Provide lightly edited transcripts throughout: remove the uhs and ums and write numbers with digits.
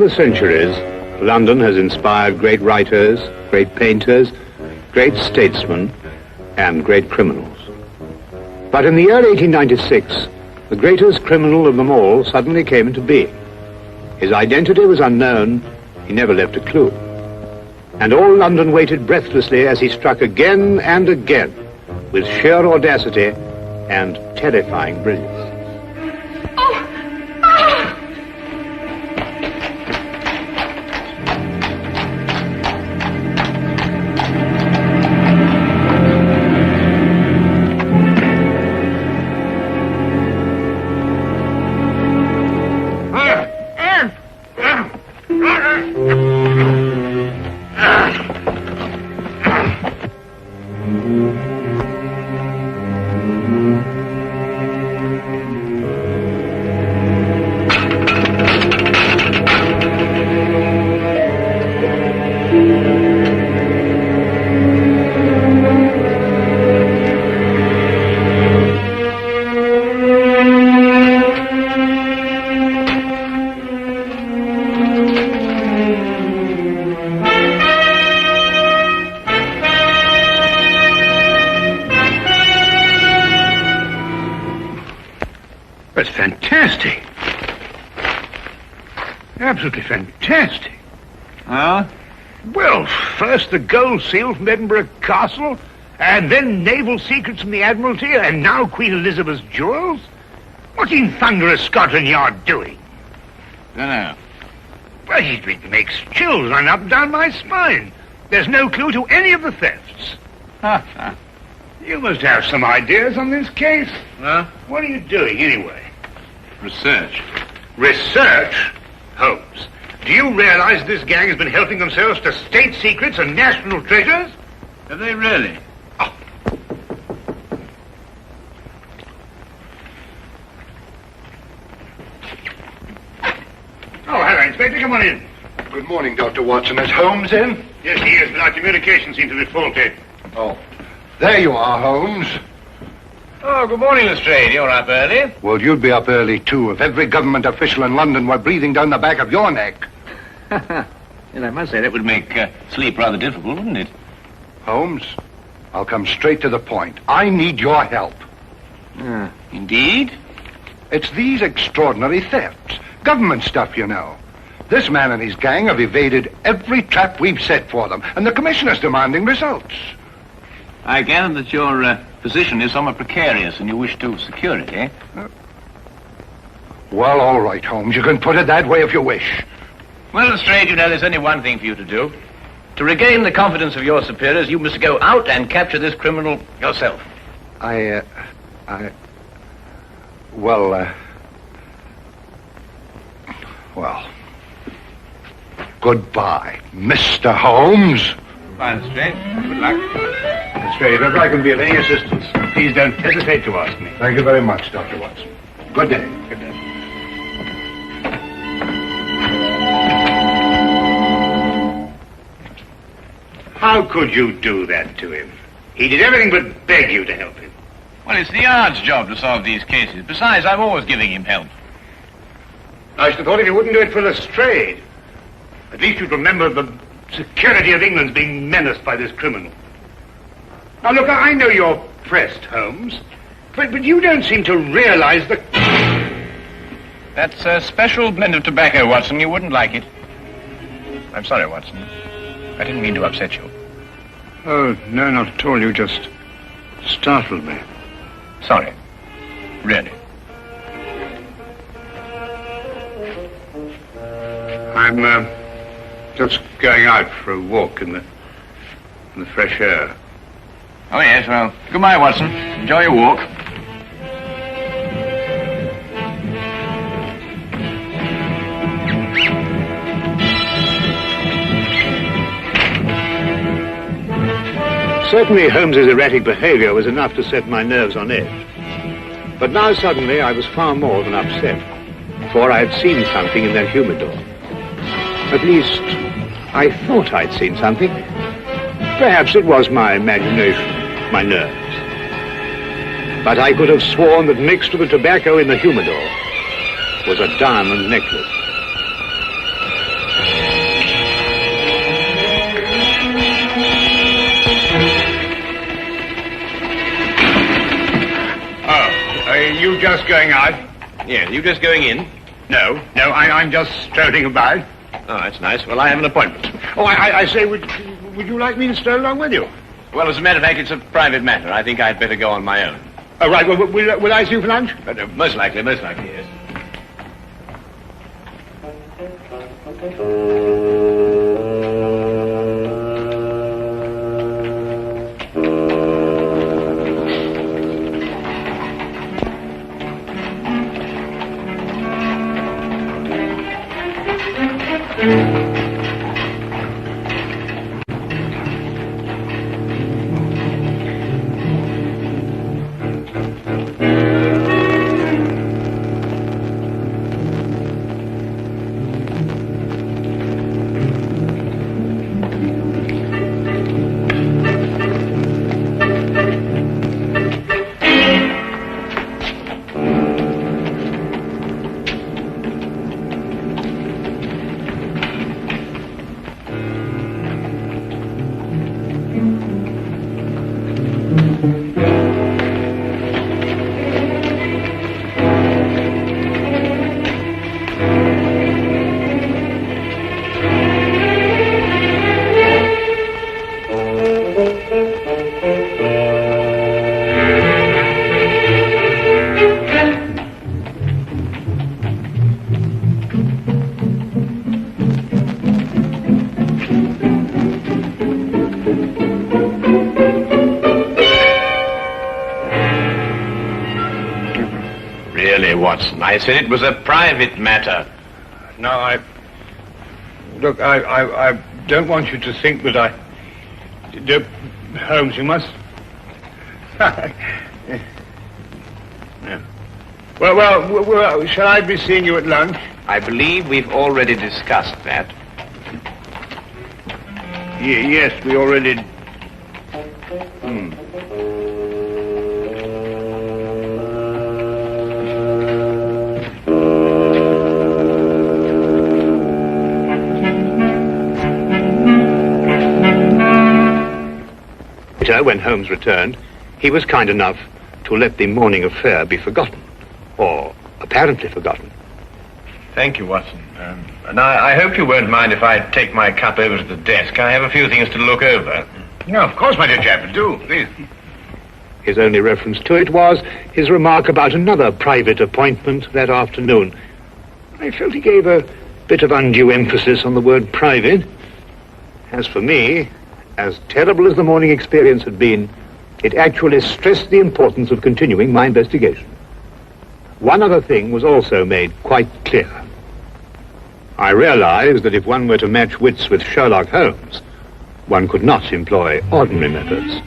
the centuries, London has inspired great writers, great painters, great statesmen, and great criminals. But in the year 1896, the greatest criminal of them all suddenly came into being. His identity was unknown, he never left a clue. And all London waited breathlessly as he struck again and again, with sheer audacity and terrifying brilliance. That's fantastic. Absolutely fantastic. Huh? Well, first the gold seal from Edinburgh Castle, and then naval secrets from the Admiralty, and now Queen Elizabeth's jewels. What in thunder is Scotland Yard doing? Dunno. Well, it makes chills run up and down my spine. There's no clue to any of the thefts. You must have some ideas on this case. Huh? What are you doing, anyway? Research. Research? Holmes, do you realize this gang has been helping themselves to state secrets and national treasures? Have they really? Oh, hello, Inspector. Come on in. Good morning, Dr. Watson. Is Holmes in? Yes, he is, but our communications seem to be faulty. Oh. There you are, Holmes. Oh, good morning, Lestrade. You're up early. Well, you'd be up early, too, if every government official in London were breathing down the back of your neck. Yes, I must say that would make sleep rather difficult, wouldn't it? Holmes, I'll come straight to the point. I need your help. Indeed? It's these extraordinary thefts. Government stuff, you know. This man and his gang have evaded every trap we've set for them, and the Commissioner's demanding results. I gather that your position is somewhat precarious and you wish to secure it, eh? Well, all right, Holmes. You can put it that way if you wish. Well, Lestrade, you know, there's only one thing for you to do. To regain the confidence of your superiors, you must go out and capture this criminal yourself. Well, goodbye, Mr. Holmes. Fine, Lestrade. Good luck. Lestrade, if I can be of any assistance, please don't hesitate to ask me. Thank you very much, Dr. Watson. Good day. Good day. How could you do that to him? He did everything but beg you to help him. Well, it's the Yard's job to solve these cases. Besides, I'm always giving him help. I should have thought if you wouldn't do it for Lestrade, at least you'd remember the security of England's being menaced by this criminal. Now, look, I know you're pressed, Holmes, but you don't seem to realize the... That's a special blend of tobacco, Watson. You wouldn't like it. I'm sorry, Watson. I didn't mean to upset you. Oh, no, not at all. You just startled me. Sorry. Really. I'm just going out for a walk in the fresh air. Oh, yes, well, goodbye, Watson. Enjoy your walk. Certainly Holmes's erratic behavior was enough to set my nerves on edge. But now suddenly I was far more than upset, for I had seen something in that humidor. At least, I thought I'd seen something. Perhaps it was my imagination, my nerves. But I could have sworn that mixed with the tobacco in the humidor was a diamond necklace. just going out. Yeah, you just going in? No, I'm just strolling about. Oh, that's nice. Well, I have an appointment. Oh, I say, would you like me to stroll along with you? Well, as a matter of fact, it's a private matter. I think I'd better go on my own. Oh, right, well, will I see you for lunch? Most likely, yes. Watson. I said it was a private matter. No, Look, I don't want you to think that I... Holmes, you must... Yeah. Well, shall I be seeing you at lunch? I believe we've already discussed that. Yes, we already... When Holmes returned, he was kind enough to let the morning affair be forgotten, or apparently forgotten. Thank you, Watson. And I hope you won't mind if I take my cup over to the desk. I have a few things to look over. No, of course, my dear chap, do, please. His only reference to it was his remark about another private appointment that afternoon. I felt he gave a bit of undue emphasis on the word private. As for me, as terrible as the morning experience had been, it actually stressed the importance of continuing my investigation. One other thing was also made quite clear. I realized that if one were to match wits with Sherlock Holmes, one could not employ ordinary methods.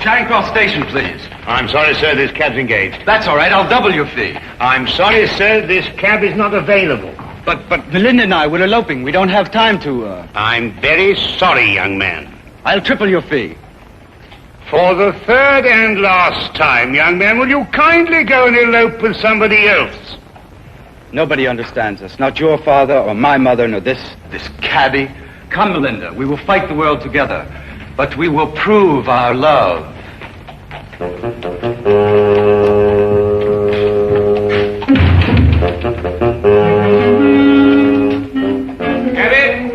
Charing Cross Station, please. I'm sorry, sir, this cab's engaged. That's all right, I'll double your fee. I'm sorry, sir, this cab is not available. But Melinda and I, we're eloping. We don't have time to, I'm very sorry, young man. I'll triple your fee. For the third and last time, young man, will you kindly go and elope with somebody else? Nobody understands us. Not your father or my mother, nor this cabbie. Come, Melinda, we will fight the world together. But we will prove our love. Cabby!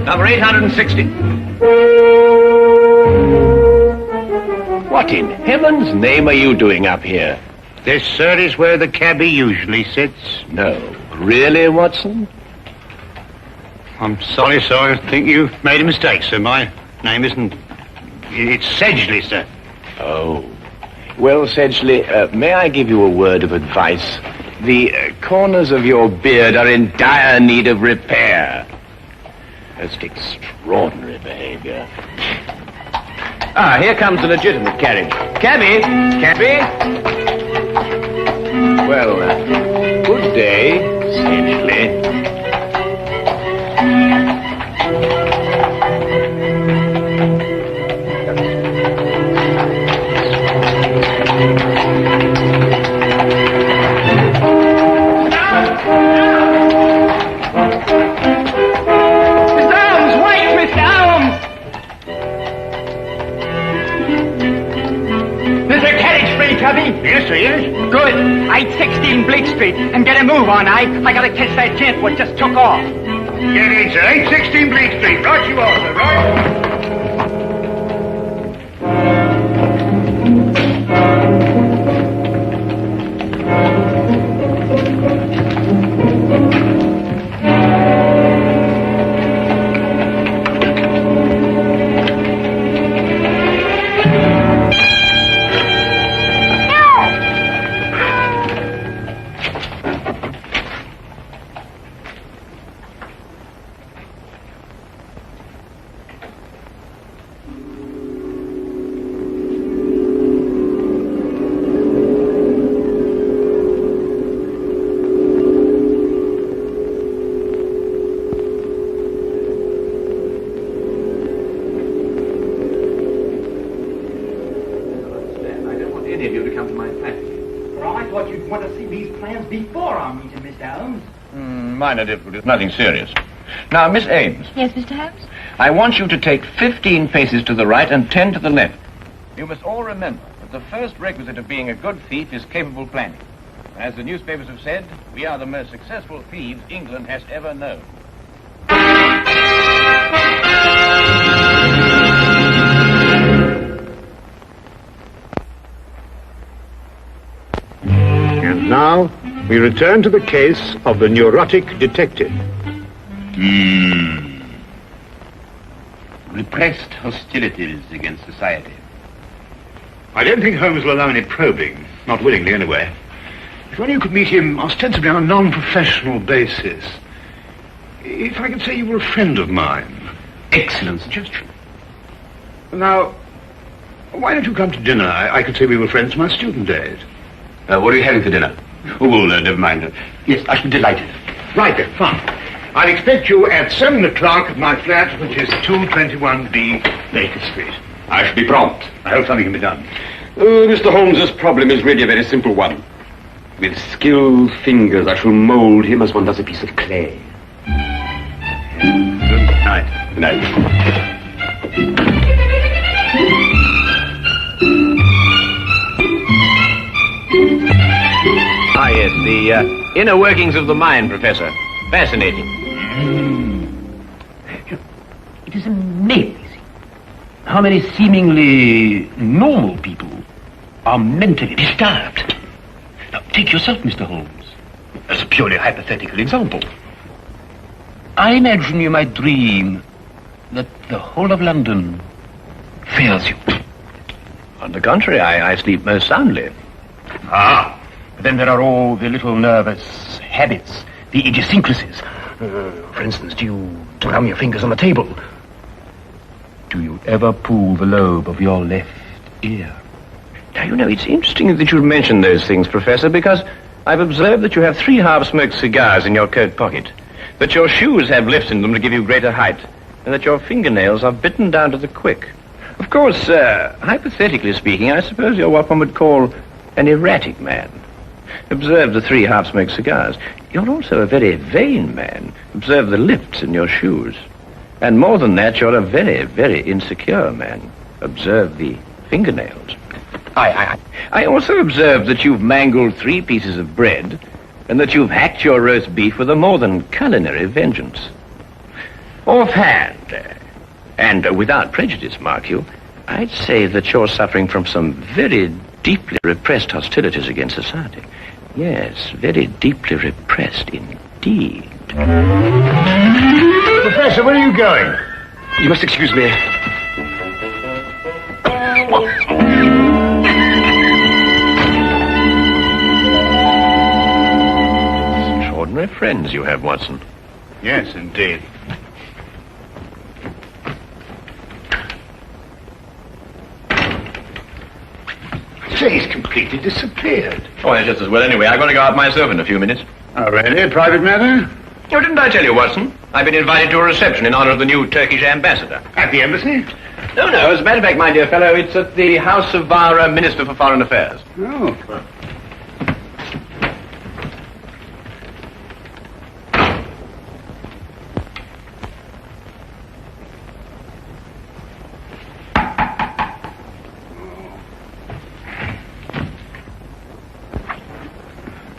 Number 860. What in heaven's name are you doing up here? This, sir, is where the cabbie usually sits. No. Really, Watson? I'm sorry, sir. I think you've made a mistake, sir. My name isn't... It's Sedgley, sir. Oh. Well, Sedgley, may I give you a word of advice? The corners of your beard are in dire need of repair. Most extraordinary behavior. Ah, here comes the legitimate carriage. Cabby! Cabby! Well, good day, Sedgley. There's a carriage for me, Tubby. Yes, sir, yes. Good. 816 Bleak Street. And get a move on, I gotta catch that gent what just took off. Get in, sir. 816 Bleak Street. Right you are, sir, right? Minor difficulties, nothing serious. Now, Miss Ames. Yes, Mr. Holmes? I want you to take 15 paces to the right and 10 to the left. You must all remember that the first requisite of being a good thief is capable planning. As the newspapers have said, we are the most successful thieves England has ever known. And now, we return to the case of the neurotic detective. Repressed hostilities against society. I don't think Holmes will allow any probing. Not willingly, anyway. If only you could meet him ostensibly on a non-professional basis. If I could say you were a friend of mine. Excellent suggestion. Now, why don't you come to dinner? I could say we were friends from my student days. What are you having for dinner? Oh, well, never mind. Yes, I should be delighted. Right then, fine. I'll expect you at 7 o'clock at my flat, which is 221B Baker Street. I shall be prompt. I hope something can be done. Mr. Holmes's problem is really a very simple one. With skilled fingers, I shall mold him as one does a piece of clay. Good night. Good night. Ah, yes, the inner workings of the mind, Professor. Fascinating. It is amazing how many seemingly normal people are mentally disturbed. Now, take yourself, Mr. Holmes, as a purely hypothetical example. I imagine you might dream that the whole of London fails you. On the contrary, I sleep most soundly. Ah, but then there are all the little nervous habits, the idiosyncrasies. For instance, do you drum your fingers on the table? Do you ever pull the lobe of your left ear? Now, you know, it's interesting that you mention those things, Professor, because I've observed that you have 3 half-smoked cigars in your coat pocket, that your shoes have lifts in them to give you greater height, and that your fingernails are bitten down to the quick. Of course, hypothetically speaking, I suppose you're what one would call an erratic man. Observe the 3 half-smoked cigars. You're also a very vain man. Observe the lifts in your shoes. And more than that, you're a very, very insecure man. Observe the fingernails. I also observe that you've mangled 3 pieces of bread, and that you've hacked your roast beef with a more than culinary vengeance. Offhand, and without prejudice, mark you, I'd say that you're suffering from some very deeply repressed hostilities against society. Yes, very deeply repressed indeed. Professor, where are you going? You must excuse me. Extraordinary friends you have, Watson. Yes, indeed. Say, he's completely disappeared. Oh, that's just as well anyway. I'm going to go out myself in a few minutes. Oh, really? A private matter? Oh, didn't I tell you, Watson? I've been invited to a reception in honor of the new Turkish ambassador. At the embassy? No, as a matter of fact, my dear fellow, it's at the house of our Minister for Foreign Affairs. Oh.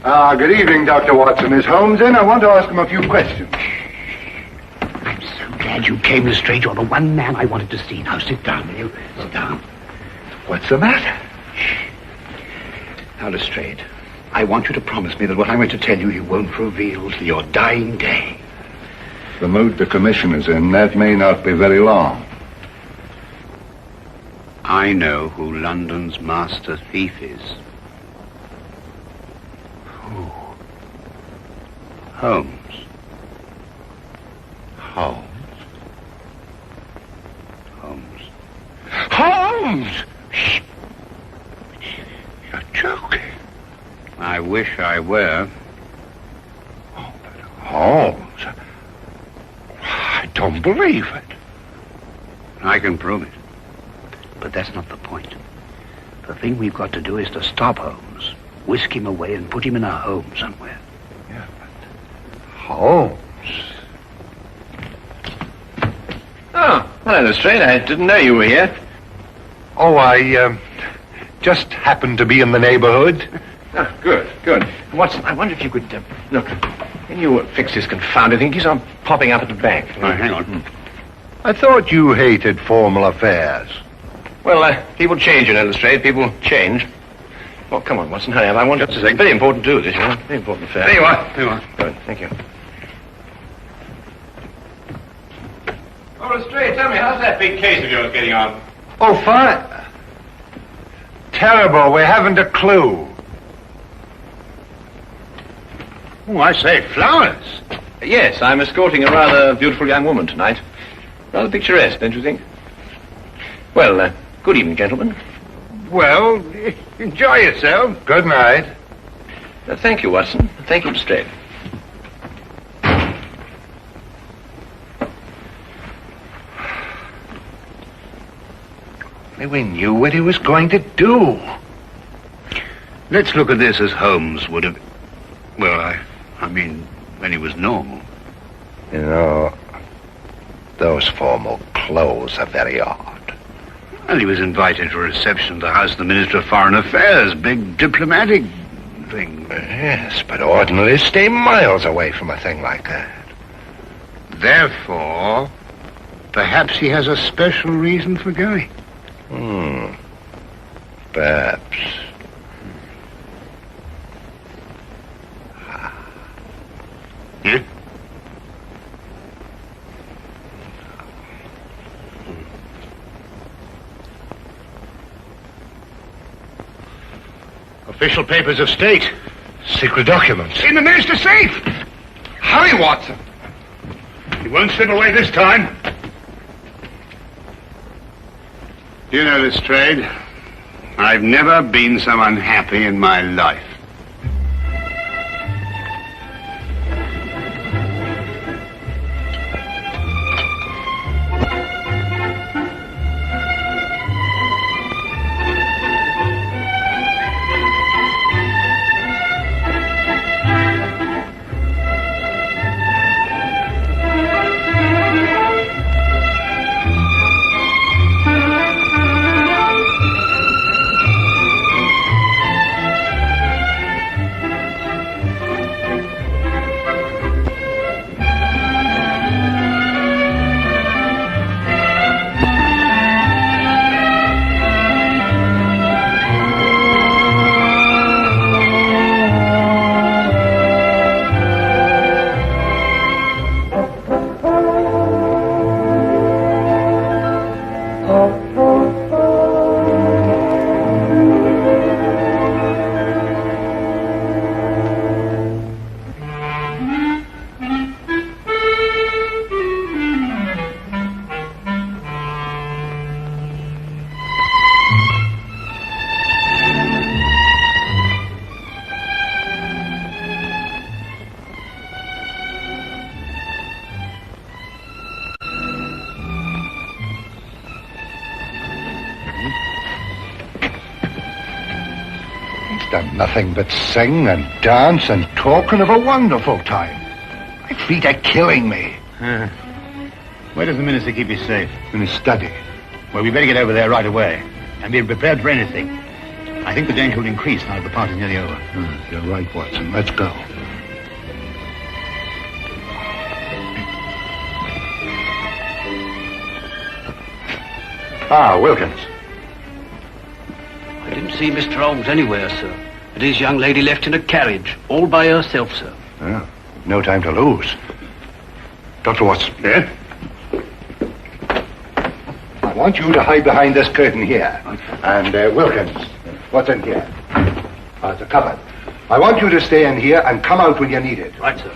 Good evening, Dr. Watson. Is Holmes in? I want to ask him a few questions. I'm so glad you came, Lestrade. You're the one man I wanted to see. Now, sit down, will you? Sit down. What's the matter? Now, Lestrade, I want you to promise me that what I'm going to tell you won't reveal till your dying day. The mood the commissioner's in, that may not be very long. I know who London's master thief is. Who? Holmes. Holmes? Holmes. Holmes! Shh. You're joking. I wish I were. Oh, but Holmes. I don't believe it. I can prove it. But that's not the point. The thing we've got to do is to stop Holmes, whisk him away and put him in a home somewhere. Yeah, but Holmes? Oh, hello, Lestrade. I didn't know you were here. Oh, I just happened to be in the neighborhood. Oh, good, good. Watson, I wonder if you could, look, can you fix this confounded thing? It keeps on popping up at the bank. Oh, hang on. I thought you hated formal affairs. Well, people change, you know, Lestrade. People change. Well, come on, Watson, hurry up. I want Just a second. Very important to do this, you know. Very important affair. There you are. There you are. Good, thank you. Oh, Lestrade, tell me, how's that big case of yours getting on? Oh, fine. Terrible. We haven't a clue. Oh, I say, flowers. Yes, I'm escorting a rather beautiful young woman tonight. Rather picturesque, don't you think? Well, good evening, gentlemen. Well, enjoy yourself. Good night. Thank you, Watson. Thank you, Lestrade. We knew what he was going to do. Let's look at this as Holmes would have... Well, I mean, when he was normal. You know, those formal clothes are very odd. Well, he was invited to a reception at the house of the Minister of Foreign Affairs. Big diplomatic thing. Yes, but ordinarily stay miles away from a thing like that. Therefore, perhaps he has a special reason for going. Perhaps. Yeah? Official papers of state. Secret documents. In the minister's safe. Hurry, Watson. He won't slip away this time. You know, Lestrade, I've never been so unhappy in my life. Done nothing but sing and dance and talk and have a wonderful time. My feet are killing me. Where does the minister keep his safe? In his study. Well, we better get over there right away and be prepared for anything. I think the danger will increase now that the party's nearly over. You're right, Watson. Let's go. Ah, Wilkins. I didn't see Mr. Holmes anywhere, sir. And his young lady left in a carriage, all by herself, sir. Yeah, no time to lose. Dr. Watson. Yeah? I want you to hide behind this curtain here. And, Wilkins, what's in here? It's a cupboard. I want you to stay in here and come out when you need it. Right, sir.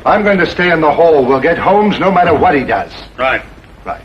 I'm going to stay in the hall. We'll get Holmes no matter what he does. Right. Right.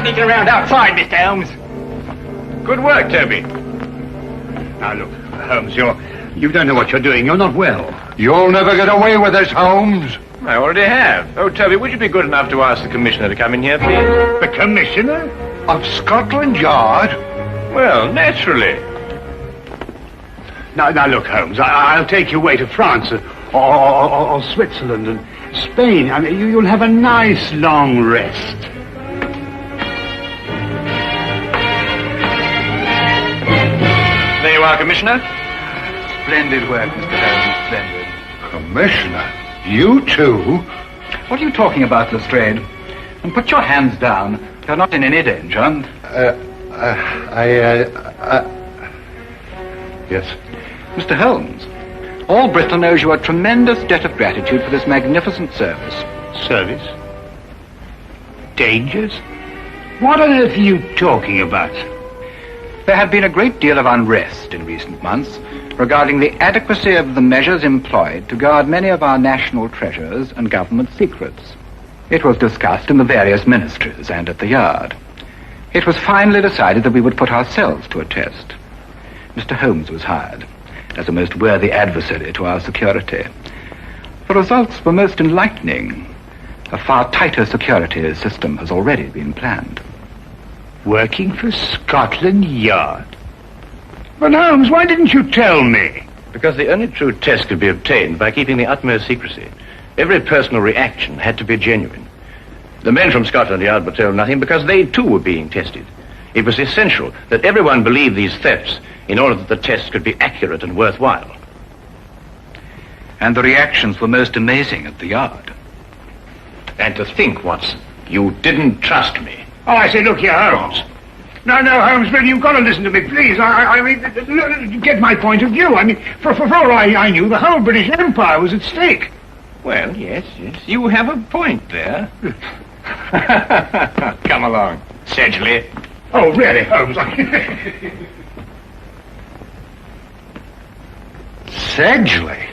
Sneaking around outside, Mr. Holmes. Good work, Toby. Now, look, Holmes, you don't know what you're doing. You're not well. You'll never get away with this, Holmes. I already have. Oh, Toby, would you be good enough to ask the commissioner to come in here, please? The commissioner? Of Scotland Yard? Well, naturally. Now, look, Holmes, I'll take you away to France or Switzerland and Spain. I mean, you'll have a nice long rest. There you are, Commissioner. Splendid work, Mr. Holmes, splendid. Commissioner, you too? What are you talking about, Lestrade? And put your hands down. You're not in any danger. Yes. Mr. Holmes, all Bristol knows you a tremendous debt of gratitude for this magnificent service. Service? Dangers? What on earth are you talking about? There had been a great deal of unrest in recent months regarding the adequacy of the measures employed to guard many of our national treasures and government secrets. It was discussed in the various ministries and at the Yard. It was finally decided that we would put ourselves to a test. Mr. Holmes was hired as a most worthy adversary to our security. The results were most enlightening. A far tighter security system has already been planned. Working for Scotland Yard? But Holmes, why didn't you tell me? Because the only true test could be obtained by keeping the utmost secrecy. Every personal reaction had to be genuine. The men from Scotland Yard were told nothing because they too were being tested. It was essential that everyone believe these thefts in order that the test could be accurate and worthwhile. And the reactions were most amazing at the Yard. And to think, Watson, you didn't trust me. Oh, I say, look here, Holmes. No, Holmes, really, you've got to listen to me, please. I mean, get my point of view. I mean, for all I knew, the whole British Empire was at stake. Well, yes, you have a point there. Come along, Sedgley. Oh, really, Holmes? Sedgley?